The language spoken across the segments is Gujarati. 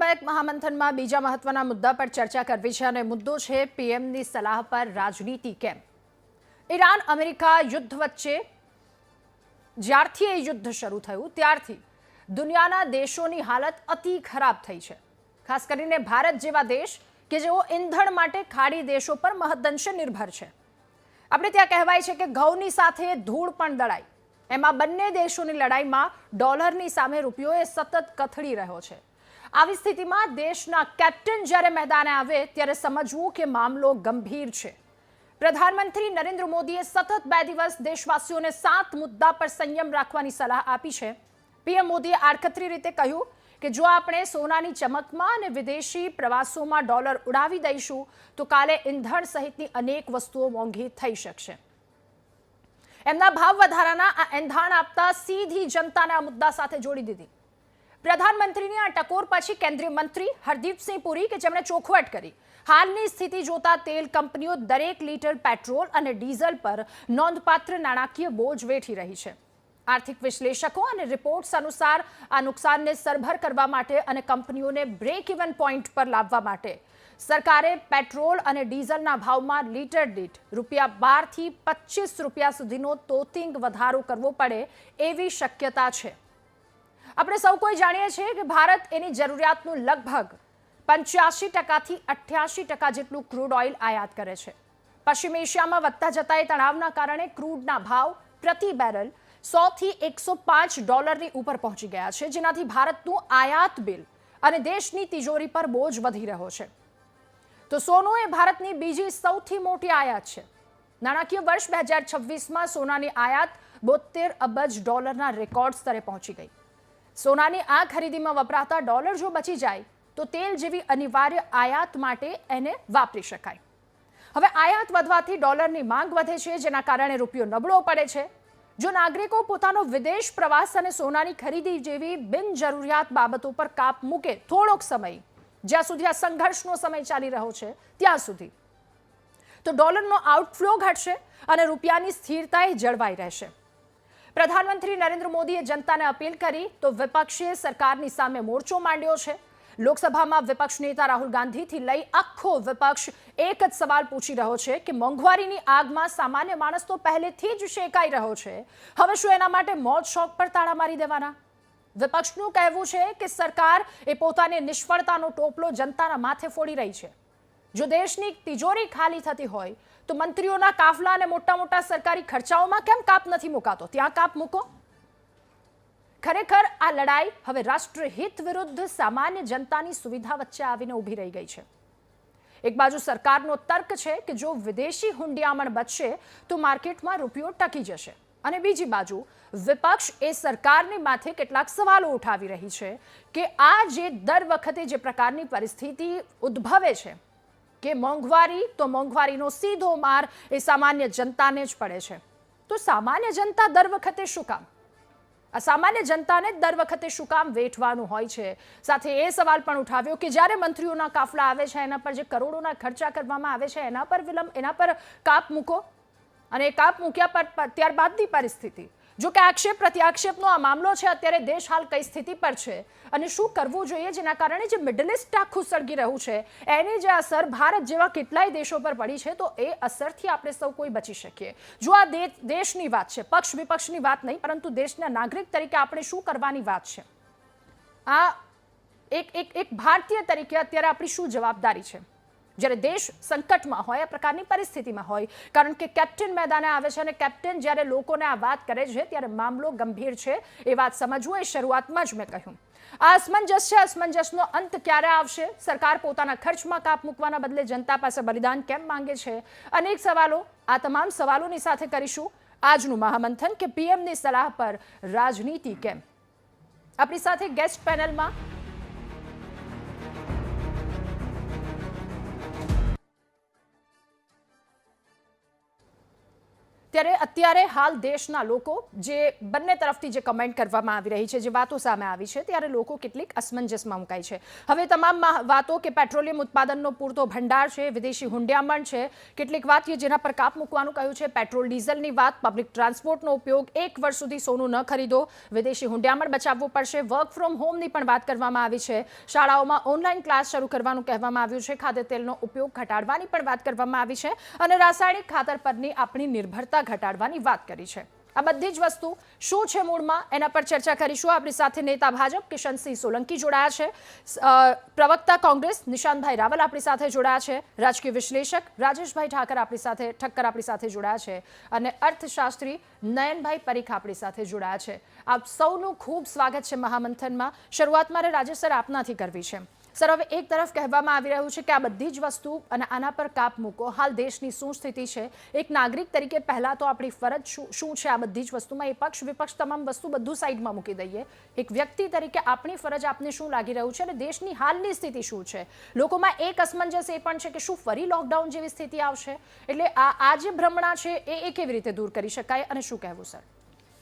બેક મહામંથનમાં બીજા મહત્વના મુદ્દા પર ચર્ચા કરવી છે અને મુદ્દો છે પીએમની સલાહ પર રાજનીતિ કેમ. ઈરાન અમેરિકા યુદ્ધ વચ્ચે જ્યારથી એ યુદ્ધ શરૂ થયું ત્યારથી દુનિયાના દેશોની હાલત અતિ ખરાબ થઈ છે. ખાસ કરીને ભારત જેવા દેશ કે જેઓ ઈંધણ માટે ખાડી દેશો પર મહદઅંશે નિર્ભર છે. આપણે ત્યાં કહેવાય છે કે ઘઉંની સાથે ધૂળ પણ દળાય. એમાં બંને દેશોની લડાઈમાં ડોલરની સામે રૂપિયો એ સતત કથળી રહ્યો છે. આવી સ્થિતિમાં દેશના કેપ્ટન જ્યારે મેદાને આવે ત્યારે સમજવું કે મામલો ગંભીર છે. પ્રધાનમંત્રી નરેન્દ્ર મોદીએ સતત 2 દિવસ દેશવાસીઓને 7 મુદ્દા પર સંયમ રાખવાની સલાહ આપી છે. પીએમ મોદીએ આડકતરી રીતે કહ્યું કે જો આપણે સોનાની ચમકમાં અને વિદેશી પ્રવાસોમાં ડોલર ઉડાવી દઈશું તો કાલે ઈંધણ સહિતની અનેક વસ્તુઓ મોંઘી થઈ શકશે. એમના ભાવ વધારાના આ એંધાણ આપતા સીધી જનતાને આ મુદ્દા સાથે જોડી દીધી. પ્રધાનમંત્રીની આ ટકોર પછી કેન્દ્રીય મંત્રી હરદીપસિંહ પુરી કે જેમણે ચોખવટ કરી હાલની સ્થિતિ જોતા તેલ કંપનીઓ દરેક લીટર પેટ્રોલ અને ડીઝલ પર નોંધપાત્ર નાણાકીય બોજ વેઠી રહી છે. આર્થિક વિશ્લેષકો અને રિપોર્ટ્સ અનુસાર આ નુકસાનને સરભર કરવા માટે અને કંપનીઓને બ્રેક ઇવન પોઈન્ટ પર લાવવા માટે સરકારે પેટ્રોલ અને ડીઝલના ભાવમાં લીટર દીઠ ₹12 થી ₹25 સુધીનો તોતિંગ વધારો કરવો પડે એવી શક્યતા છે. આપણે સૌ કોઈ જાણીએ છીએ કે ભારત એની જરૂરિયાતનું લગભગ 85% થી 88% જેટલું ક્રૂડ ઓઇલ આયાત કરે છે. પશ્ચિમ એશિયામાં વધતા જતા એ તણાવના કારણે ક્રૂડના ભાવ પ્રતિ બેરલ $100 થી $105 ઉપર પહોંચી ગયા છે, જેનાથી ભારતનું આયાત બિલ અને દેશની તિજોરી પર બોજ વધી રહ્યો છે. તો સોનું એ ભારતની બીજી સૌથી મોટી આયાત છે. નાણાકીય વર્ષ 2026માં સોનાની આયાત $72 અબજ રેકોર્ડ સ્તરે પહોંચી ગઈ. સોનાની આ ખરીદીમાં વપરાતા ડોલર જો બચી જાય તો તેલ જેવી અનિવાર્ય આયાત માટે એને વાપરી શકાય. હવે આયાત વધવાથી ડોલરની માંગ વધે છે, જેના કારણે રૂપિયો નબળો પડે છે. જો નાગરિકો પોતાનો વિદેશ પ્રવાસ અને સોનાની ખરીદી જેવી બિનજરૂરિયાત બાબતો પર કાપ મૂકે થોડોક સમય, જ્યાં સુધી આ સંઘર્ષનો સમય ચાલી રહ્યો છે ત્યાં સુધી, તો ડોલરનો આઉટફ્લો ઘટશે અને રૂપિયાની સ્થિરતા જળવાઈ રહેશે. પ્રધાનમંત્રી નરેન્દ્ર મોદીએ જનતાને અપીલ કરી તો વિપક્ષે સરકારની સામે મોરચો માંડ્યો છે. લોકસભામાં વિપક્ષ નેતા રાહુલ ગાંધીથી લઈ આખો વિપક્ષ એક જ સવાલ પૂછી રહ્યો છે કે મોંઘવારીની આગમાં સામાન્ય માણસ તો પહેલેથી જ શેકાઈ રહ્યો છે, હવે શું એના માટે મોજ શોખ પર તાળા મારી દેવાના? વિપક્ષનું કહેવું છે કે સરકાર એ પોતાની નિષ્ફળતાનો ટોપલો જનતાના માથે ફોડી રહી છે. જો દેશની તિજોરી ખાલી થતી હોય તો મંત્રીઓના કાફલા અને મોટા મોટા સરકારી ખર્ચાઓમાં કેમ કાપ નથી મુકાતો? ત્યાં કાપ મૂકો. ખરેખર આ લડાઈ હવે રાષ્ટ્રહિત વિરુદ્ધ સામાન્ય જનતાની સુવિધા વચ્ચે આવીને ઊભી રહી ગઈ છે. એક બાજુ સરકારનો તર્ક છે કે જો વિદેશી હુંડિયામણ બચશે તો માર્કેટમાં રૂપિયો ટકી જશે, અને બીજી બાજુ વિપક્ષ એ સરકારની માથે કેટલાક સવાલો ઉઠાવી રહી છે કે આ જે દર વખતે જે પ્રકારની પરિસ્થિતિ ઉદ્ભવે છે કે મોંઘવારી, તો મોંઘવારીનો સીધો માર એ સામાન્ય જનતાને જ પડે છે. તો સામાન્ય જનતા દર વખતે શું કામ? આ સામાન્ય જનતાને દર વખતે શું કામ વેઠવાનું હોય છે? સાથે એ સવાલ પણ ઉઠાવ્યો કે જ્યારે મંત્રીઓના કાફલા આવે છે એના પર જે કરોડોના ખર્ચા કરવામાં આવે છે એના પર વિલંબ, એના પર કાપ મૂકો. અને એ કાપ મૂક્યા પર ત્યારબાદની પરિસ્થિતિ, જો કે આક્ષેપ પ્રત્યાક્ષેપનો આ મામલો છે. અત્યારે દેશ હાલ કઈ સ્થિતિ પર છે અને શું કરવું જોઈએ, જેના કારણે જે મિડલ ઇસ્ટ આખું સળગી રહ્યું છે એની જે અસર ભારત જેવા કેટલાય દેશો પર પડી છે, તો એ અસરથી આપણે સૌ કોઈ બચી શકીએ. જો આ દેશની વાત છે, પક્ષ વિપક્ષની વાત નહીં, પરંતુ દેશના નાગરિક તરીકે આપણે શું કરવાની વાત છે, આ એક ભારતીય તરીકે અત્યારે આપણી શું જવાબદારી છે જ્યારે દેશ સંકટમાં હોય, આ પ્રકારની પરિસ્થિતિમાં હોય. કારણ કે કેપ્ટન મેદાને આવે છે અને કેપ્ટન જ્યારે લોકોને આ વાત કરે છે ત્યારે મામલો ગંભીર છે એ વાત સમજવું. એ શરૂઆતમાં જ મેં કહ્યું આ અસમંજસ છે. અસમંજસનો અંત ક્યારે આવશે? સરકાર પોતાના ખર્ચમાં કાપ મૂકવાના બદલે જનતા પાસે બલિદાન કેમ માંગે છે? અનેક સવાલો. આ તમામ સવાલોની સાથે કરીશું આજનું મહામંથન કે પીએમની સલાહ પર રાજનીતિ કેમ. આપણી સાથે ગેસ્ટ પેનલમાં ત્યારે અત્યારે હાલ દેશના લોકો જે બંને તરફથી જે કમેન્ટ કરવામાં આવી રહી છે, જે વાતો સામે આવી છે, ત્યારે લોકો કેટલીક અસમંજસમાં મુકાય છે. હવે તમામ વાતો કે પેટ્રોલિયમ ઉત્પાદનનો પૂરતો ભંડાર છે, વિદેશી હુંડિયામણ છે, કેટલીક વાત જેના પર કાપ મૂકવાનું કહ્યું છે, પેટ્રોલ ડીઝલની વાત, પબ્લિક ટ્રાન્સપોર્ટનો ઉપયોગ, 1 વર્ષ સુધી સોનું ન ખરીદો, વિદેશી હુંડિયામણ બચાવવું પડશે, વર્ક ફ્રોમ હોમની પણ વાત કરવામાં આવી છે, શાળાઓમાં ઓનલાઈન ક્લાસ શરૂ કરવાનું કહેવામાં આવ્યું છે, ખાદ્ય તેલનો ઉપયોગ ઘટાડવાની પણ વાત કરવામાં આવી છે અને રાસાયણિક ખાતર પરની આપણી નિર્ભરતા ઘટાડવાની વાત કરી છે. આ બધી જ વસ્તુ શું છે મૂળમાં, એના પર ચર્ચા કરીશું. આપણી સાથે નેતા ભાજપ કિશનસિંહ સોલંકી જોડાયા છે, પ્રવક્તા કોંગ્રેસ નિશાંતભાઈ રાવલ આપણી સાથે જોડાયા છે, રાજકીય વિશ્લેષક રાજેશભાઈ ઠક્કર આપણી સાથે જોડાયા છે અને અર્થશાસ્ત્રી નયનભાઈ પરીખ આપણી સાથે જોડાયા છે. આપ સૌનું ખૂબ સ્વાગત છે મહામંથનમાં. શરૂઆતમાં રાજેશ સર આપનાથી કરવી છે. સર, હવે એક તરફ કહેવામાં આવી રહ્યું છે કે આ બધી જ વસ્તુ અને આના પર કાપ મૂકો, હાલ દેશની શું સ્થિતિ છે, એક નાગરિક તરીકે પહેલાં તો આપણી ફરજ શું છે આ બધી જ વસ્તુમાં, એ પક્ષ વિપક્ષ તમામ વસ્તુ બધું સાઈડમાં મૂકી દઈએ, એક વ્યક્તિ તરીકે આપણી ફરજ આપને શું લાગી રહ્યું છે અને દેશની હાલની સ્થિતિ શું છે? લોકોમાં એક અસમંજસ એ પણ છે કે શું ફરી લોકડાઉન જેવી સ્થિતિ આવશે? એટલે આ જે ભ્રમણા છે એ કેવી રીતે દૂર કરી શકાય અને શું કહેવું સર?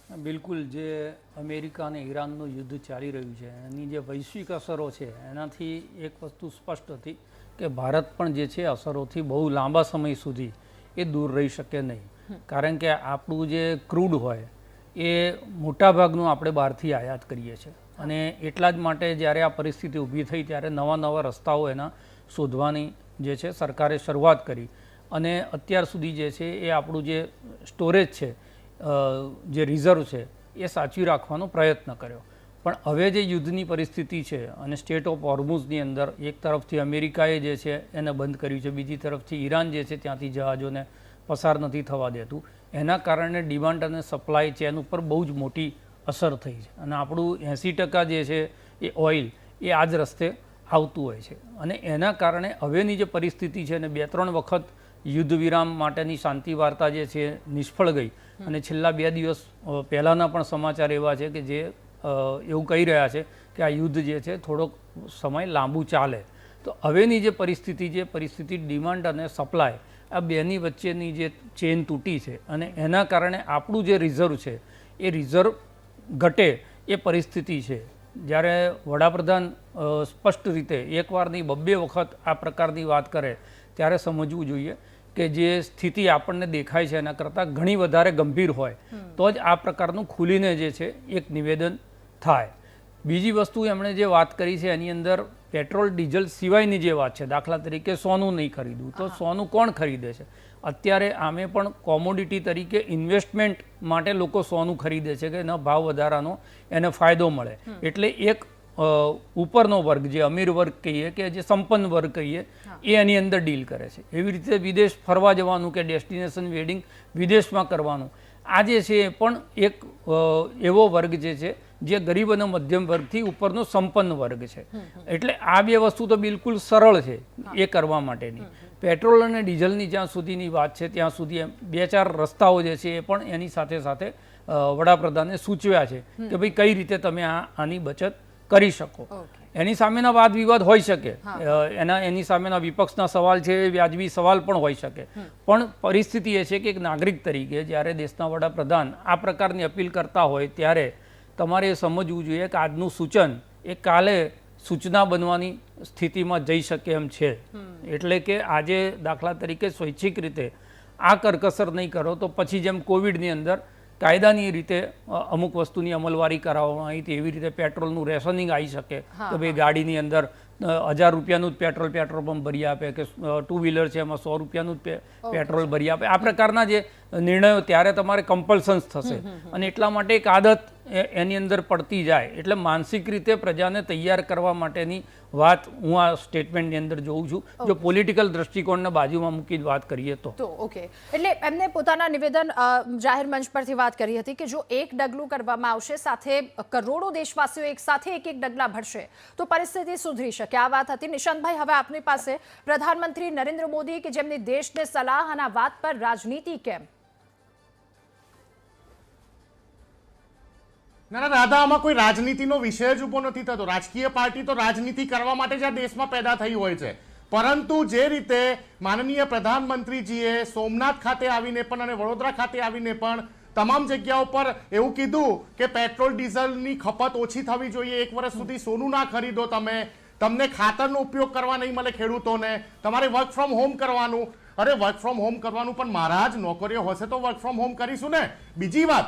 બિલકુલ, જે અમેરિકા અને ઈરાનનું યુદ્ધ ચાલી રહ્યું છે એની જે વૈશ્વિક અસરો છે એનાથી એક વસ્તુ સ્પષ્ટ હતી કે ભારત પણ જે છે અસરોથી બહુ લાંબા સમય સુધી એ દૂર રહી શકે નહીં. કારણ કે આપણું જે ક્રૂડ હોય એ મોટાભાગનું આપણે બહારથી આયાત કરીએ છીએ અને એટલા જ માટે જ્યારે આ પરિસ્થિતિ ઊભી થઈ ત્યારે નવા રસ્તાઓ એના શોધવાની જે છે સરકારે શરૂઆત કરી અને અત્યાર સુધી જે છે એ આપણું જે સ્ટોરેજ છે, જે રિઝર્વ છે એ સાચવી રાખવાનો પ્રયત્ન કર્યો. પણ હવે જે યુદ્ધની પરિસ્થિતિ છે અને સ્ટેટ ઓફ હોર્મુઝની અંદર એક તરફથી અમેરિકાએ જે છે એને બંધ કર્યું છે, બીજી તરફથી ઈરાન જે છે ત્યાંથી જહાજોને પસાર નથી થવા દેતું, એના કારણે ડિમાન્ડ અને સપ્લાય ચેન ઉપર બહુ જ મોટી અસર થઈ છે અને આપણું 80% જે છે એ ઓઇલ એ આ જ રસ્તે આવતું હોય છે અને એના કારણે હવેની જે પરિસ્થિતિ છે ને 2-3 વખત યુદ્ધ વિરામ માટેની શાંતિ વાર્તા જે છે નિષ્ફળ ગઈ અને છેલ્લા 2 દિવસ પહેલાંના પણ સમાચાર એવા છે કે જે એવું કહી રહ્યા છે કે આ યુદ્ધ જે છે થોડોક સમય લાંબુ ચાલે. તો હવેની જે પરિસ્થિતિ ડિમાન્ડ અને સપ્લાય આ બેની વચ્ચેની જે ચેન તૂટી છે અને એના કારણે આપણું જે રિઝર્વ છે એ રિઝર્વ ઘટે એ પરિસ્થિતિ છે. જ્યારે વડાપ્રધાન સ્પષ્ટ રીતે એકવાર નહીં 2 વખત આ પ્રકારની વાત કરે ત્યારે સમજવું જોઈએ કે જે સ્થિતિ આપણને દેખાય છે એના કરતાં ઘણી વધારે ગંભીર હોય તો જ આ પ્રકારનું ખુલીને જે છે એક નિવેદન થાય. બીજી વસ્તુ એમણે જે વાત કરી છે એની અંદર પેટ્રોલ ડીઝલ સિવાયની જે વાત છે, દાખલા તરીકે સોનું નહીં ખરીદવું, તો સોનું કોણ ખરીદે છે? અત્યારે આમે પણ કોમોડિટી તરીકે ઇન્વેસ્ટમેન્ટ માટે લોકો સોનું ખરીદે છે કે એનો ભાવ વધારાનો એને ફાયદો મળે. એટલે એક ઉપરનો વર્ગ જે અમીર વર્ગ કહીએ કે જે સંપન્ન વર્ગ કહીએ એ એની અંદર ડીલ કરે છે. એવી રીતે વિદેશ ફરવા જવાનું કે ડેસ્ટિનેશન વેડિંગ વિદેશમાં કરવાનું, આ જે છે એ પણ એક એવો વર્ગ જે છે જે ગરીબ અને મધ્યમ વર્ગથી ઉપરનો સંપન્ન વર્ગ છે. એટલે આ 2 વસ્તુ તો બિલકુલ સરળ છે એ કરવા માટેની. પેટ્રોલ અને ડીઝલની જ્યાં સુધીની વાત છે ત્યાં સુધી 2-4 રસ્તાઓ જે છે એ પણ એની સાથે વડાપ્રધાને સૂચવ્યા છે કે ભાઈ કઈ રીતે તમે આની બચત કરી શકો. એની સામેના વાદ વિવાદ હોઈ શકે, એની સામેના વિપક્ષના સવાલ છે એ વ્યાજબી સવાલ પણ હોઈ શકે, પણ પરિસ્થિતિ એ છે કે એક નાગરિક તરીકે જ્યારે દેશના વડાપ્રધાન આ પ્રકારની અપીલ કરતા હોય ત્યારે તમારે એ સમજવું જોઈએ કે આજનું સૂચન એ કાલે સૂચના બનવાની સ્થિતિમાં જઈ શકે એમ છે. એટલે કે આજે દાખલા તરીકે સ્વૈચ્છિક રીતે આ કરકસર નહીં કરો તો પછી જેમ કોવિડની અંદર કાયદાની રીતે અમુક વસ્તુની અમલવારી કરાવવામાં આવી હતી એવી રીતે પેટ્રોલનું રેશનિંગ આવી શકે કે ભાઈ ગાડીની અંદર 1000 રૂપિયાનું જ પેટ્રોલ પંપ ભરી આપે કે 2 વ્હીલર છે એમાં 100 રૂપિયાનું જ પેટ્રોલ ભરી આપે. આ પ્રકારના જે નિર્ણયો ત્યારે તમારે કમ્પલ્સન્સ થશે અને એટલા માટે એક આદત એની અંદર પડતી જાય. એટલે માનસિક રીતે પ્રજાને તૈયાર કરવા માટેની વાત હું આ સ્ટેટમેન્ટની અંદર જોઉં છું. જો પોલિટિકલ દ્રષ્ટિકોણને બાજુમાં મૂકી વાત કરીએ તો ઓકે. એટલે એમને પોતાના નિવેદન જાહેર મંચ પરથી વાત કરી હતી કે જો એક ડગલું કરવામાં આવશે, સાથે કરોડો દેશવાસીઓ એક સાથે એક ડગલા ભરશે તો પરિસ્થિતિ સુધરી શકે. આ વાત હતી. નિશાંતભાઈ, હવે આપની પાસે પ્રધાનમંત્રી નરેન્દ્ર મોદી કે જેમની દેશને સલાહ અને આ વાત પર રાજનીતિ કેમ? ના દાદા, આમાં કોઈ રાજનીતિનો વિષય જ ઉભો નથી થતો. રાજકીય પાર્ટી તો રાજનીતિ કરવા માટે જ આ દેશમાં પેદા થઈ હોય છે. પરંતુ જે રીતે માનનીય પ્રધાનમંત્રીજીએ સોમનાથ ખાતે આવીને પણ અને વડોદરા ખાતે આવીને પણ તમામ જગ્યાઓ પર એવું કીધું કે પેટ્રોલ ડીઝલની ખપત ઓછી થવી જોઈએ, 1 વર્ષ સુધી સોનું ના ખરીદો, તમને ખાતરનો ઉપયોગ કરવા નહીં મળે ખેડૂતોને, તમારે વર્ક ફ્રોમ હોમ કરવાનું. અરે વર્ક ફ્રોમ હોમ કરવાનું પણ મારા જ નોકરીઓ હશે તો વર્ક ફ્રોમ હોમ કરીશું ને. બીજી વાત,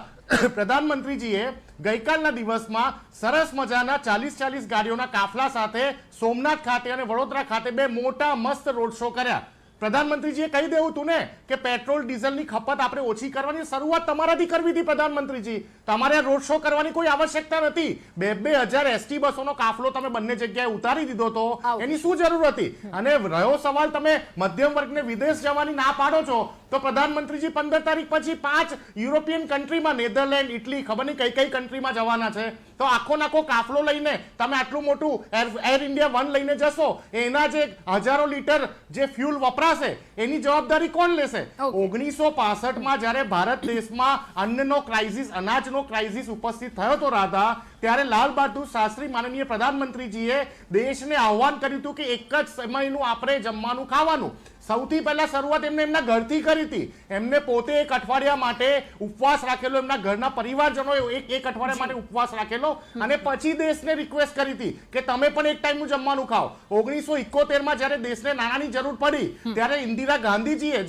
પ્રધાનમંત્રીજીએ ગઈકાલના દિવસમાં સરસ મજાના 40 ગાડીઓના કાફલા સાથે સોમનાથ ખાતે અને વડોદરા ખાતે 2 મોટા મસ્ત રોડ શો કર્યા. પ્રધાનમંત્રીજીએ કહી દેવું તું ને કે પેટ્રોલ ડીઝલની ખપત આપણે ઓછી કરવાની શરૂઆત તમારાથી કરવી હતી. પ્રધાનમંત્રીજી, તમારે રોડ શો કરવાની કોઈ આવશ્યકતા નથી. 2,000 એસટી બસોનો કાફલો તમે બંને જગ્યાએ ઉતારી દીધો તો એની શું જરૂર હતી? અને રહ્યો સવાલ, તમે મધ્યમ વર્ગને વિદેશ જવાની ના પાડો છો તો પ્રધાનમંત્રીજી 15 તારીખ પછી 5 યુરોપિયન કન્ટ્રીમાં, નેધરલેન્ડ, ઇટલી, ખબર નહીં કઈ કન્ટ્રીમાં જવાના છે. તો આખો કાફલો લઈને તમે આટલું મોટું એર ઇન્ડિયા 1 લઈને જશો, એના જે હજારો લીટર જે ફ્યુલ વપરાશે એની જવાબદારી કોણ લેશે? 1965માં જ્યારે ભારત દેશમાં અન્નનો ક્રાઇસિસ, અનાજનો ક્રાઇસિસ ઉપસ્થિત થયો હતો રાધા, ત્યારે લાલ બહાદુર શાસ્ત્રી માનનીય પ્રધાનમંત્રીજીએ દેશને આહ્વાન કર્યું હતું કે એક જ સમયનું આપણે જમવાનું ખાવાનું. સૌથી પહેલા શરૂઆત એમના ઘરથી કરી હતી. એમને પોતે 1 અઠવાડિયા માટે ઉપવાસ રાખેલો, એમના ઘરના પરિવારજનોએ એક અઠવાડિયા માટે ઉપવાસ રાખેલો અને પછી દેશને રિક્વેસ્ટ કરી હતી કે તમે પણ એક ટાઈમનું જમવાનું ખાઓ. 1971માં જ્યારે દેશને નાણાંની જરૂર પડી ત્યારે ઇન્દિરા ગાંધીજીએ,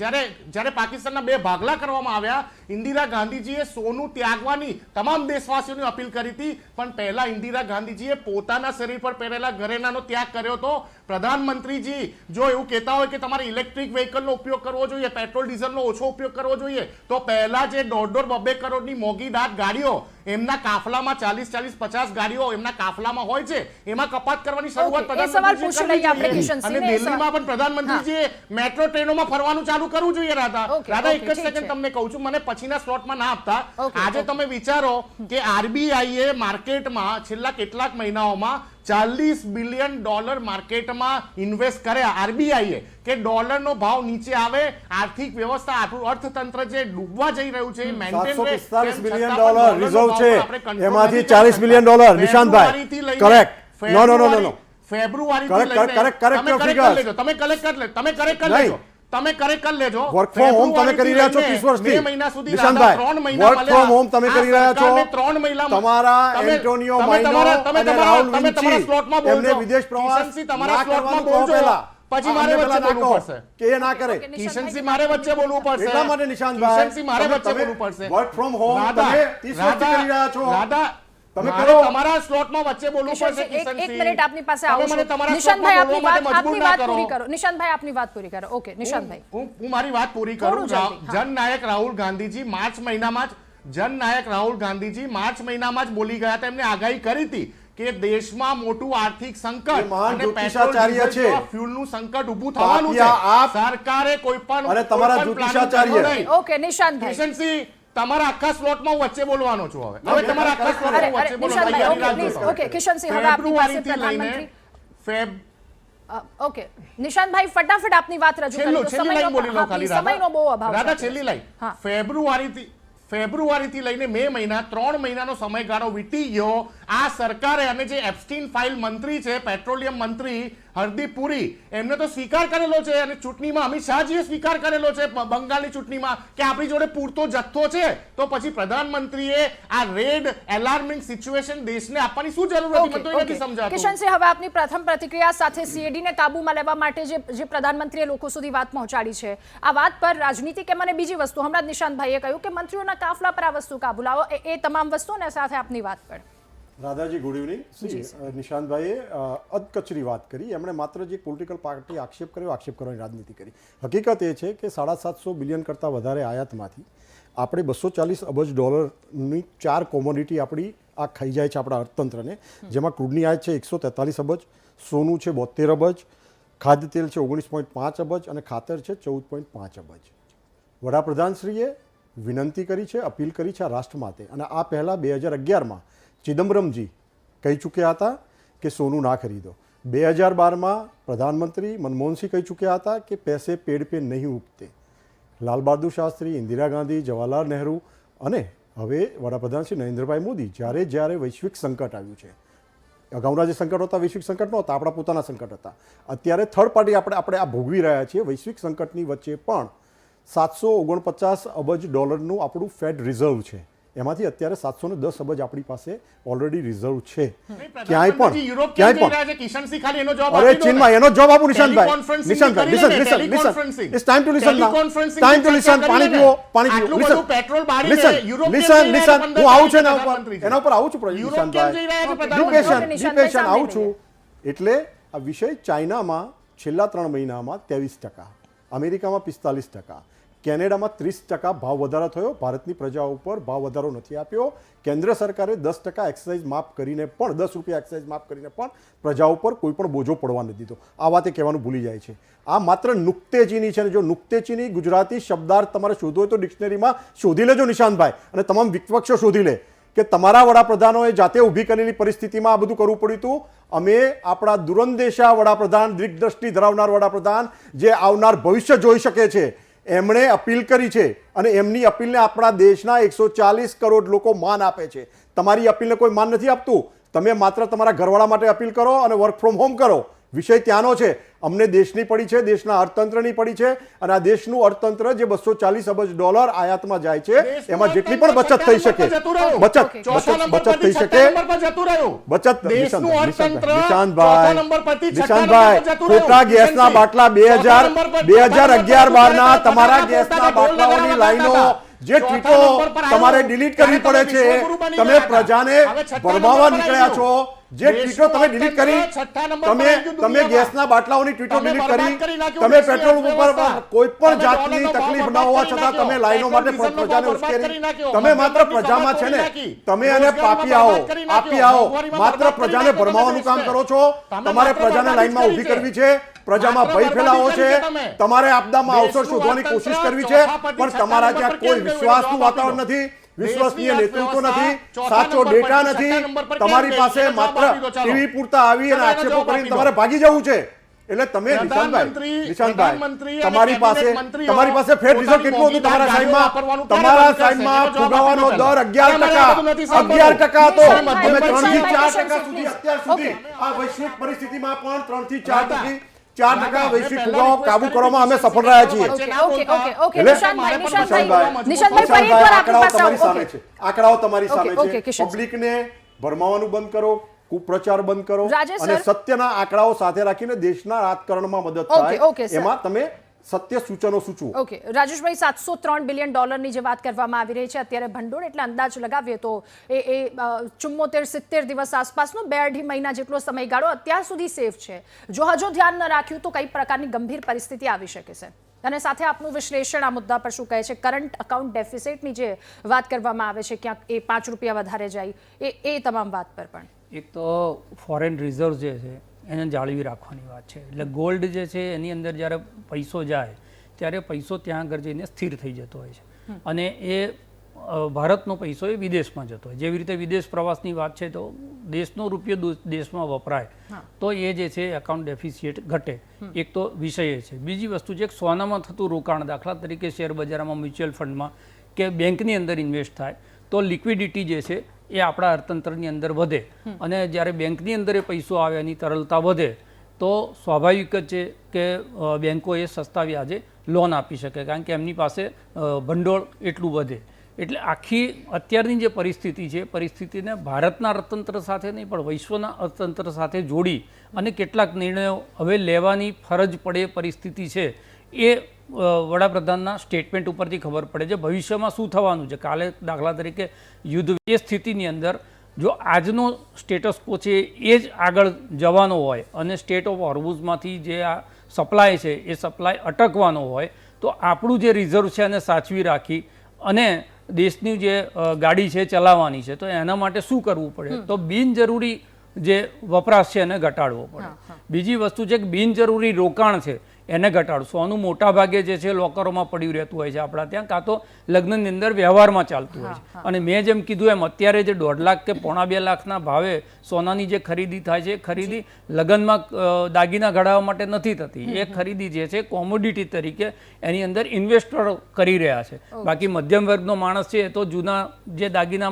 જ્યારે પાકિસ્તાનના 2 ભાગલા કરવામાં આવ્યા, ઇન્દિરા ગાંધીજીએ સોનું ત્યાગવાની તમામ દેશવાસીઓને અપીલ કરી હતી. પણ પહેલા ઇન્દિરા ગાંધીજીએ પોતાના શરીર પર પહેરેલા ઘરેણાનો ત્યાગ કર્યો હતો. પ્રધાનમંત્રીજી જો એવું કહેતા હોય કે તમારે ઇલેક્ટ્રિક વ્હીકલનો ઉપયોગ કરવો જોઈએ, પેટ્રોલ ડીઝલનો ઓછો ઉપયોગ કરવો જોઈએ, તો પહેલા જે 1.5-2 કરોડની મોંઘીદાટ ગાડીઓ એમના કાફલામાં 40-50 ગાડીઓ એમના કાફલામાં હોય છે, એમાં કપાત કરવાની શરૂઆત અને દિલ્હીમાં પણ પ્રધાનમંત્રીજીએ મેટ્રો ટ્રેનોમાં ફરવાનું ચાલુ કરવું જોઈએ. રાધા એક જ સેકન્ડ તમને કહું છું, મને પછીના સ્લોટમાં ના આપતા. આજે તમે વિચારો કે આરબીઆઈએ માર્કેટમાં છેલ્લા કેટલાક મહિનાઓમાં $40 બિલિયન માર્કેટમાં ઇન્વેસ્ટ કર્યા આરબીઆઈએ કે ડોલરનો ભાવ નીચે આવે, આર્થિક વ્યવસ્થા, આપણું અર્થતંત્ર જે ડૂબવા જઈ રહ્યું છે $745 બિલિયન રિઝર્વ છે, એમાંથી $40 બિલિયન નિશાંતભાઈ કરેક્ટ. નો ફેબ્રુઆરીથી તમે કલેક્ટ કરી લેજો. તમે કરેક્ટ કરી લેજો. વર્ક ફ્રોમ હોમ તમે કરી રહ્યા છો 30 વર્ષથી. 2 મહિના સુધી નિશાંતભાઈ, 3 મહિના વર્ક ફ્રોમ હોમ તમે કરી રહ્યા છો. 3 મહિના તમારા એન્ટોનિયો માઇનો અને રાહુલ વિન્ચી સ્લોટમાં એમને વિદેશ પ્રવાસ તમારા સ્લોટમાં બોલજો. પછી મારે વચ્ચે બોલવું પડશે કે એ ના કરે. કિશનસિંહ મારે વચ્ચે બોલવું પડશે. એટલા માટે નિશાંતભાઈ, કિશનસિંહ મારે વચ્ચે બોલવું પડશે. વર્ક ફ્રોમ હોમ તમે 30 વર્ષથી કરી રહ્યા છો. રાધા, તમે કરો. તમારા સ્લોટમાં વચ્ચે બોલવું પડશે. એક મિનિટ આપની પાસે આવું છું. નિશાંતભાઈ આપની વાત પૂરી કરો. નિશાંતભાઈ આપની વાત પૂરી કરો. ઓકે નિશાંતભાઈ, હું મારી વાત પૂરી કરું. જનનાયક રાહુલ ગાંધીજી માર્ચ મહિનામાં જ બોલી ગયા હતા. એમને આગાહી કરી હતી કે દેશમાં મોટું આર્થિક સંકટ અને પેટ્રોલ ડીઝલ ફ્યુલનું સંકટ ઊભું થવાનું છે. સરકારે કોઈ પણ અને તમારા જ્યોતિષાચાર્ય. ઓકે નિશાંતભાઈ, કિશનસિંહ, તમારા આખા સ્લોટમાં વચ્ચે બોલવાનો છું. હવે તમારા આખા સ્લોટમાં વચ્ચે બોલવાનો. ઓકે કિશનસિંહ, હવે આપની પાસે પ્રધાનમંત્રી. ઓકે નિશાંતભાઈ, ફટાફટ આપની વાત રજૂ કરો. સમયનો બહુ અભાવ. રાધા, છેલ્લી લાઈન. ફેબ્રુઆરીથી લઈને મે મહિના 3 મહિનાનો સમયગાળો વીતી ગયો. આ સરકારે અને જે એપ્સ્ટીન ફાઇલ મંત્રી છે, પેટ્રોલિયમ મંત્રી હરદીપ પુરી, એમને તો સ્વીકાર કરેલો છે અને ચૂંટણીમાં અમિત શાહજીએ સ્વીકાર કરેલો છે બંગાળની ચૂંટણીમાં કે આપણી જોડે પૂરતો જથ્થો છે. તો પછી પ્રધાનમંત્રીએ આ રેડ એલાર્મિંગ સિચ્યુએશન દેશને આપવાની શું જરૂર હતી? મને તો એ નથી સમજાતું. કિશનસિંહ, હવે આપની પ્રથમ પ્રતિક્રિયા સાથે સીએડીને કાબૂમાં લેવા માટે જે પ્રધાનમંત્રીએ લોકો સુધી વાત પહોંચાડી છે, આ વાત પર રાજનીતિ કે મને બીજી વસ્તુ, હમણાં જ નિશાંતભાઈએ કહ્યું કે મંત્રીઓના કાફલા પર આ વસ્તુ કાબુ લાવો, એ તમામ વસ્તુને સાથે આપની વાત પર. રાધાજી, ગુડ ઇવનિંગ. નિશાંતભાઈએ અધકચરી વાત કરી. એમણે માત્ર જે પોલિટિકલ પાર્ટી આક્ષેપ કરવાની રાજનીતિ કરી. હકીકત એ છે કે $750 બિલિયન કરતાં વધારે આયાતમાંથી આપણે $240 અબજ ની 4 કોમોડિટી આપણી આ ખાઈ જાય છે આપણા અર્થતંત્રને, જેમાં ક્રૂડની આયાત છે 143 અબજ, સોનું છે 72 અબજ, ખાદ્ય તેલ છે 19.5 અબજ અને ખાતર છે 14.5 અબજ. વડાપ્રધાનશ્રીએ વિનંતી કરી છે, અપીલ કરી છે આ રાષ્ટ્ર માટે. અને આ પહેલાં 2011માં ચિદમ્બરમજી કહી ચૂક્યા હતા કે સોનું ના ખરીદો. 2012માં પ્રધાનમંત્રી મનમોહનસિંહ કહી ચૂક્યા હતા કે પૈસે પેડ પે નહીં ઉગતે. લાલ બહાદુર શાસ્ત્રી, ઇન્દિરા ગાંધી, જવાહરલાલ નહેરુ અને હવે વડાપ્રધાન શ્રી નરેન્દ્રભાઈ મોદી, જ્યારે વૈશ્વિક સંકટ આવ્યું છે, અગાઉના જે સંકટ હતા વૈશ્વિક સંકટ નહોતા, આપણા પોતાના સંકટ હતા. અત્યારે થર્ડ પાર્ટી આપણે આ ભોગવી રહ્યા છીએ. વૈશ્વિક સંકટની વચ્ચે પણ 749 અબજ ડોલરનું આપણું ફેડ રિઝર્વ છે. એમાંથી અત્યારે 710 અબજ આપણી પાસે ઓલરેડી રિઝર્વ છે. ક્યાંય પ્રધાનમંત્રી યુરોપ ક્યાં જઈ રહ્યા છે? કિશનસિંહ ખાલી એનો જવાબ અરે આપી દો ને. ચીનમાં એનો જવાબ આપું નિશાંતભાઈ. ટેલિકોન્ફરન્સિંગ નિશાંતભાઈ કરી લે ને, listen. ટેલિકોન્ફરન્સિંગ. It's time to listen now. ટેલિકોન્ફરન્સિંગ Time to ની listen. ચર્ચા પાણી કરી પીવો, લે. પાણી પીવો. આટલું Listen. બધું પેટ્રોલ બાળી Listen. દે. Europe Listen. કેમ જઈ રહ્યા છે? હું આવું છું પ્રધાનમંત્રી છે. એના ઉપર આવું છું યુરોપ કેમ જઈ રહ્યા છે નિશાંતભાઈ. પ્રધાનમંત્રી? Be patient, આવું છું. એટલે આ વિષય ચાઇનામાં છેલ્લા 3 મહિનામાં 23%, અમેરિકામાં 45%, કેનેડામાં 30% ભાવ વધારો થયો. ભારતની પ્રજા ઉપર ભાવ વધારો નથી આપ્યો. કેન્દ્ર સરકારે 10% એક્સાઇઝ માફ કરીને પણ, 10 રૂપિયા એક્સાઇઝ માફ કરીને પણ પ્રજા ઉપર કોઈ પણ બોજો પડવા નથી દીધો. આ વાતે કહેવાનું ભૂલી જાય છે. આ માત્ર નુક્તેચીની છે. અને જો નુક્તેચીની ગુજરાતી શબ્દાર્થ તમારે શોધવો હોય તો ડિક્શનરીમાં શોધી લેજો નિશાંતભાઈ, અને તમામ વિપક્ષો શોધી લે કે તમારા વડાપ્રધાનોએ જાતે ઊભી કરેલી પરિસ્થિતિમાં આ બધું કરવું પડ્યું હતું. અમે આપણા દૂરંદેશા વડાપ્રધાન, દીર્ઘદ્રષ્ટિ ધરાવનાર વડાપ્રધાન, જે આવનાર ભવિષ્ય જોઈ શકે છે, એમણે અપીલ કરી છે. અને એમની અપીલને આપણા દેશના 140 કરોડ લોકો માન આપે છે. તમારી અપીલને કોઈ માન નથી આપતું. તમે માત્ર તમારા ઘરવાળા માટે અપીલ કરો અને વર્ક ફ્રોમ હોમ કરો. વિષય ત્યાંનો છે. અમને દેશની પડી છે, દેશના અર્થતંત્રની પડી છે. અને આ દેશનું અર્થતંત્ર જે 240 અબજ ડોલર આયાતમાં જાય છે, એમાં જેટલી પણ બચત થઈ શકે, બચત થઈ શકે, નિશાંતભાઈ, ખોટા ગેસના બાટલા 2011-12ના તમારા ગેસના બાટલાઓની લાઈનો, જે ટ્વીટો તમારે ડિલીટ કરવી પડે છે, તમે પ્રજાને ભરમાવા નીકળ્યા છો. જે ટ્વીટો તમે ડિલીટ કરી, તમે ગેસના બાટલાઓની ટ્વીટો ડિલીટ કરી, તમે પેટ્રોલ ઉપર કોઈ પણ જાતની તકલીફ ન હોવા છતાં તમે લાઈનો માટે પ્રજાને ઉશ્કેરી. તમે માત્ર પ્રજામાં છે ને, તમે એને આપી આવો, માત્ર પ્રજાને ભરમાવાનું કામ કરો છો. તમારે પ્રજાને લાઈનમાં ઊભી કરવી છે, પ્રજામાં ભય ફેલાવો છે, તમારે આપદામાં અવસર શોધવાની કોશિશ કરવી છે, પણ તમારા ત્યાં કોઈ વિશ્વાસનું વાતાવરણ નથી, વિશ્વસનીય નેતૃત્વ નથી, સાચો ડેટા નથી. તમારી પાસે માત્ર ટીવી પૂરતા આવી અને આક્ષેપો કરીને તમારે ભાગી જવું છે. એટલે તમે નિશાંતભાઈ, તમારી પાસે ફેર રિઝલ્ટ કેટલું હતું તમારા સાઈડમાં ફુગાવાનો દર 11% હતો. તમે 3 થી 4% સુધી અત્યાર સુધી આ વૈશ્વિક પરિસ્થિતિમાં પણ 3 થી 4% વૈશ્વિક ફુગાવો કાબુ કરવામાં અમે સફળ રહ્યા છીએ. આંકડાઓ તમારી સામે છે. પબ્લિકને ભરમાવાનું બંધ કરો, કુપ્રચાર બંધ કરો, અને સત્યના આંકડાઓ સાથે રાખીને દેશના રાજકારણમાં મદદ થાય એમાં તમે સત્ય સૂચનો સૂચવો. ઓકે રાજેશભાઈ, 703 બિલિયન ડોલરની જે વાત કરવામાં આવી રહી છે અત્યારે ભંડોળ, એટલે અંદાજ લગાવીએ તો એ 74-70 દિવસ આસપાસનો 2-2.5 મહિના જેટલો સમયગાળો અત્યાર સુધી સેફ છે. જો હજુ ધ્યાન ન રાખ્યું તો કઈ પ્રકારની ગંભીર પરિસ્થિતિ આવી શકે છે? અને સાથે આપનું વિશ્લેષણ આ મુદ્દા પર શું કહે છે? કરંટ અકાઉન્ટ ડેફિસિટની જે વાત કરવામાં આવે છે, ક્યાંક એ 5 રૂપિયા વધારે જાય, એ તમામ વાત પર પણ એક તો ફોરેન રિઝર્વ જે છે એને જાળવી રાખવાની વાત છે. એટલે ગોલ્ડ જે છે એની અંદર જ્યારે પૈસો જાય ત્યારે પૈસો ત્યાં આગળ જઈને સ્થિર થઈ જતો હોય છે, અને એ ભારતનો પૈસો એ વિદેશમાં જતો હોય. જેવી રીતે વિદેશ પ્રવાસની વાત છે તો દેશનો રૂપિયો દેશમાં વપરાય તો એ જે છે એકાઉન્ટ ડેફિસિટ ઘટે. એક તો વિષય એ છે. બીજી વસ્તુ છે કે સોનામાં થતું રોકાણ, દાખલા તરીકે શેર બજારમાં, મ્યુચ્યુઅલ ફંડમાં કે બેંકની અંદર ઇન્વેસ્ટ થાય તો લિક્વિડિટી જે છે એ આપણા અર્થતંત્રની અંદર વધે, અને જ્યારે બેંકની અંદર એ પૈસો આવે, એની તરલતા વધે, તો સ્વાભાવિક જ છે કે બેંકો એ સસ્તા વ્યાજે લોન આપી શકે, કારણ કે એમની પાસે ભંડોળ એટલું વધે. એટલે આખી અત્યારની જે પરિસ્થિતિ છે, પરિસ્થિતિને ભારતના અર્થતંત્ર સાથે નહીં પણ વિશ્વના અર્થતંત્ર સાથે જોડી અને કેટલાક નિર્ણયો હવે લેવાની ફરજ પડે પરિસ્થિતિ છે. એ વડાપ્રધાનના સ્ટેટમેન્ટ ઉપરથી ખબર પડે છે ભવિષ્યમાં શું થવાનું છે. કાલે દાખલા તરીકે યુદ્ધ, એ સ્થિતિની અંદર જો આજનો સ્ટેટસ કો છે એ જ આગળ જવાનો હોય અને સ્ટેટ ઓફ હોર્મુઝમાંથી જે આ સપ્લાય છે એ સપ્લાય અટકવાનો હોય, તો આપણું જે રિઝર્વ છે એને સાચવી રાખી અને દેશની જે ગાડી છે ચલાવવાની છે, તો એના માટે શું કરવું પડે? તો બિનજરૂરી જે વપરાશ છે એને ઘટાડવો પડે. બીજી વસ્તુ છે કે બિનજરૂરી રોકાણ છે એને ઘટાડો. સોનું મોટા ભાગે જે છે લોકરોમાં પડ્યું રહેતું હોય છે આપણા ત્યાં, કાં તો લગ્નની અંદર વ્યવહારમાં ચાલતું હોય છે. અને મેં જેમ કીધું એમ અત્યારે જે 1.5 લાખ કે 1.5-2 લાખના ભાવે સોનાની જે ખરીદી થાય છે, ખરીદી લગ્નમાં દાગીના ઘડાવવા માટે નથી થતી. એ ખરીદી જે છે કોમોડિટી તરીકે એની અંદર ઇન્વેસ્ટર કરી રહ્યા છે. બાકી મધ્યમ વર્ગનો માણસ છે એ તો જૂના જે દાગીના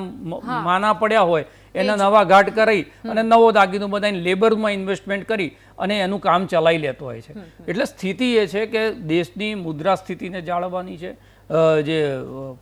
માના પડ્યા હોય એના નવા ઘાટ કરી અને નવો દાગીનો બનાવીને લેબરમાં ઇન્વેસ્ટમેન્ટ કરી અને એનું કામ ચલાવી લેતો હોય છે. એટલે સ્થિતિ એ છે કે દેશની મુદ્રા સ્થિતિને જાળવવાની છે, જે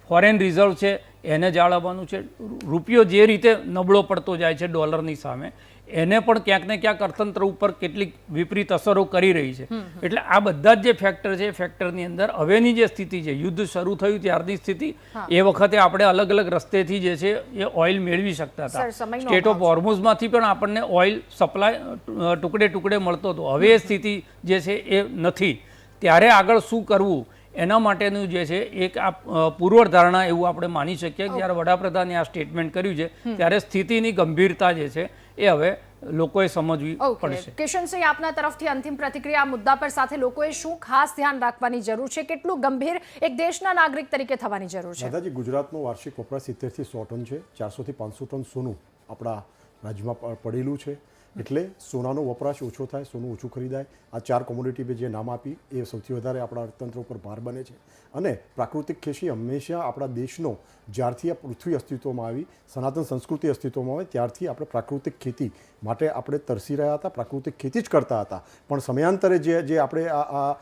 ફોરેન રિઝર્વ છે એને જાળવવાનું છે, રૂપિયો જે રીતે નબળો પડતો જાય છે ડોલરની સામે એને પણ ક્યાંક ને ક્યાંક અર્થતંત્ર ઉપર કેટલીક વિપરીત અસરો કરી રહી છે. એટલે આ બધા જ જે ફેક્ટર છે એ ફેક્ટરની અંદર હવેની જે સ્થિતિ છે, યુદ્ધ શરૂ થયું ત્યારની સ્થિતિ, એ વખતે આપણે અલગ અલગ રસ્તેથી જે છે એ ઓઇલ મેળવી શકતા હતા. સ્ટેટ ઓફ હોર્મુઝમાંથી પણ આપણને ઓઇલ સપ્લાય ટુકડે ટુકડે મળતો હતો. હવે એ સ્થિતિ જે છે એ નથી. ત્યારે આગળ શું કરવું એના માટેનું જે છે એક આ પૂર્વધારણા એવું આપણે માની શકીએ કે જ્યારે વડાપ્રધાને આ સ્ટેટમેન્ટ કર્યું છે ત્યારે સ્થિતિની ગંભીરતા જે છે એ હવે લોકોએ સમજવી પડશે. કિશનસિંહ, આપના તરફથી અંતિમ પ્રતિક્રિયા આ મુદ્દા પર સાથે લોકોએ શું ખાસ ધ્યાન રાખવાની જરૂર છે, કેટલું ગંભીર એક દેશના નાગરિક તરીકે થવાની જરૂર છે? દાદાજી, ગુજરાતનો વાર્ષિક વપરાશ 70 થી 100 ટન છે. 400 થી 500 ટન સોનું આપણા રાજ્યમાં પડેલું છે. એટલે સોનાનો વપરાશ ઓછો થાય, સોનું ઓછું ખરીદાય. આ 4 કોમોડિટી મેં જે નામ આપી એ સૌથી વધારે આપણા અર્થતંત્ર ઉપર ભાર બને છે. અને પ્રાકૃતિક ખેતી હંમેશા આપણા દેશનો, જ્યારથી આ પૃથ્વી અસ્તિત્વમાં આવી, સનાતન સંસ્કૃતિ અસ્તિત્વમાં આવે ત્યારથી આપણે પ્રાકૃતિક ખેતી માટે આપણે તરસી રહ્યા હતા, પ્રાકૃતિક ખેતી જ કરતા હતા. પણ સમયાંતરે જે આપણે આ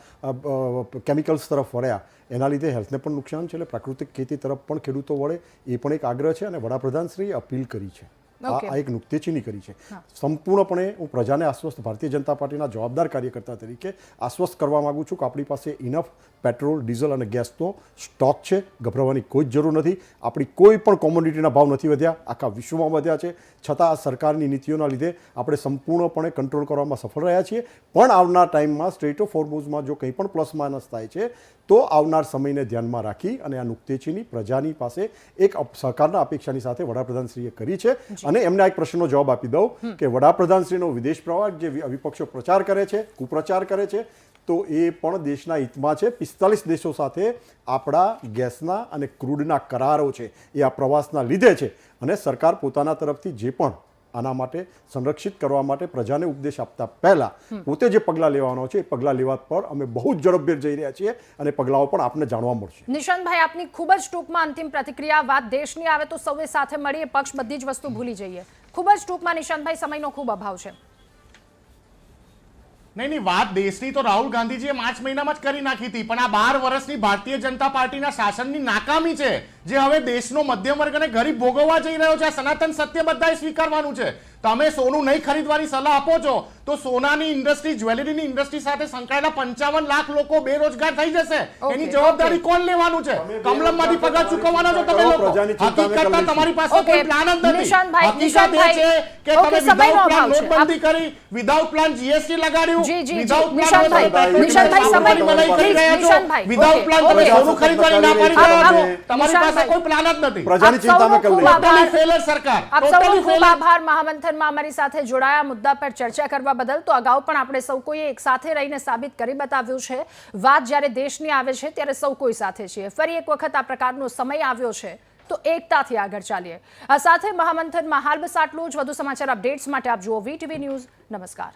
કેમિકલ્સ તરફ વળ્યા એના લીધે હેલ્થને પણ નુકસાન છે. એટલે પ્રાકૃતિક ખેતી તરફ પણ ખેડૂતો વળે એ પણ એક આગ્રહ છે. અને વડાપ્રધાનશ્રીએ અપીલ કરી છે, આ એક નુક્તેચીની કરી છે. સંપૂર્ણપણે હું પ્રજાને આશ્વસ્ત, ભારતીય જનતા પાર્ટીના જવાબદાર કાર્યકર્તા તરીકે આશ્વસ્ત કરવા માંગુ છું કે આપણી પાસે ઇનફ પેટ્રોલ, ડીઝલ અને ગેસનો સ્ટોક છે. ગભરાવાની કોઈ જ જરૂર નથી. આપણી કોઈ પણ કોમોડિટીના ભાવ નથી વધ્યા, આખા વિશ્વમાં વધ્યા છે. છતાં આ સરકારની નીતિઓના લીધે આપણે સંપૂર્ણપણે કંટ્રોલ કરવામાં સફળ રહ્યા છીએ. પણ આવનાર ટાઈમમાં સ્ટ્રેટ ઓફ હોર્મુઝમાં જો કંઈ પણ પ્લસ માઇનસ થાય છે તો આવનાર સમયને ધ્યાનમાં રાખી અને આ નુક્તેચીની પ્રજાની પાસે એક સરકારના અપેક્ષાની સાથે વડાપ્રધાનશ્રીએ કરી છે. અને એમને એક પ્રશ્નનો જવાબ આપી દઉં કે વડાપ્રધાનશ્રીનો વિદેશ પ્રવાસ જે વિપક્ષો પ્રચાર કરે છે, કુપ્રચાર કરે છે, તો એ પણ દેશના હિતમાં છે. 45 દેશો સાથે આપણા ગેસના અને ક્રૂડના કરારો છે એ આ પ્રવાસના લીધે છે. અને સરકાર પોતાના તરફથી જે પણ આના માટે સંરક્ષિત કરવા માટે પ્રજાને ઉપદેશ આપતા પહેલા પોતે જે પગલાં લેવાનો છે એ પગલાં લેવા પર અમે બહુ જ ઝડપભેર જઈ રહ્યા છીએ અને પગલાઓ પણ આપને જાણવા મળશે. નિશાંતભાઈ, આપની ખૂબ જ ટૂંકમાં અંતિમ પ્રતિક્રિયા. વાત દેશની આવે તો સૌએ સાથે મળીએ, પક્ષ બધી જ વસ્તુ ભૂલી જઈએ. ખૂબ જ ટૂંકમાં નિશાંતભાઈ, સમયનો ખૂબ અભાવ છે. નહીં, વાત દેશની તો રાહુલ ગાંધીજીએ માર્ચ મહિનામાં જ કરી નાખી હતી. પણ આ 12 વર્ષની ભારતીય જનતા પાર્ટીના શાસનની નાકામી છે જે હવે દેશનો મધ્યમ વર્ગ અને ગરીબ ભોગવવા જઈ રહ્યો છે. આ સનાતન સત્ય બધાએ સ્વીકારવાનું છે. તમે સોનું નહીં ખરીદવાની સલાહ આપો છો તો સોનાની ઇન્ડસ્ટ્રી, જ્વેલરીની ઇન્ડસ્ટ્રી સાથે સંકળાયેલા 55 લાખ લોકો બેરોજગાર થઈ જશે. એની જવાબદારી કોણ લેવાનું છે? કમલમમાંથી પગાર ચૂકવવાના છો તમે લોકો? હકીકતમાં તમારી પાસે કોઈ પ્લાન જ નથી. હકીકત એ છે કે તમે વિધાઉટ પ્લાન નોટબંધી કરી, વિધાઉટ પ્લાન જીએસટી લગાડ્યું, વિધાઉટ પ્લાન વિધાઉટ પ્લાન તમે સોનું ખરીદવાની ના પાડી રહ્યા છો. તમારી પાસે કોઈ પ્લાન જ નથી. પ્રજાની ચિંતા મેં કરી. ટોટલી ફેલર સરકાર. આપ સૌનો ખૂબ આભાર મહામંથનમાં અમારી સાથે જોડાયા, મુદ્દા પર ચર્ચા કરવા બદલ. તો અગાઉ પણ આપણે સૌ કોઈએ એક સાથે રહીને સાબિત કરી બતાવ્યું છે, વાત જ્યારે દેશની આવે છે ત્યારે સૌ કોઈ સાથે છીએ. ફરી એક વખત આ પ્રકારનો સમય આવ્યો છે તો એકતાથી આગળ ચાલીએ. આ સાથે મહામંથનમાં હાલ બસ આટલું જ. વધુ સમાચાર અપડેટ્સ માટે આપ જુઓ VTV ન્યૂઝ. નમસ્કાર.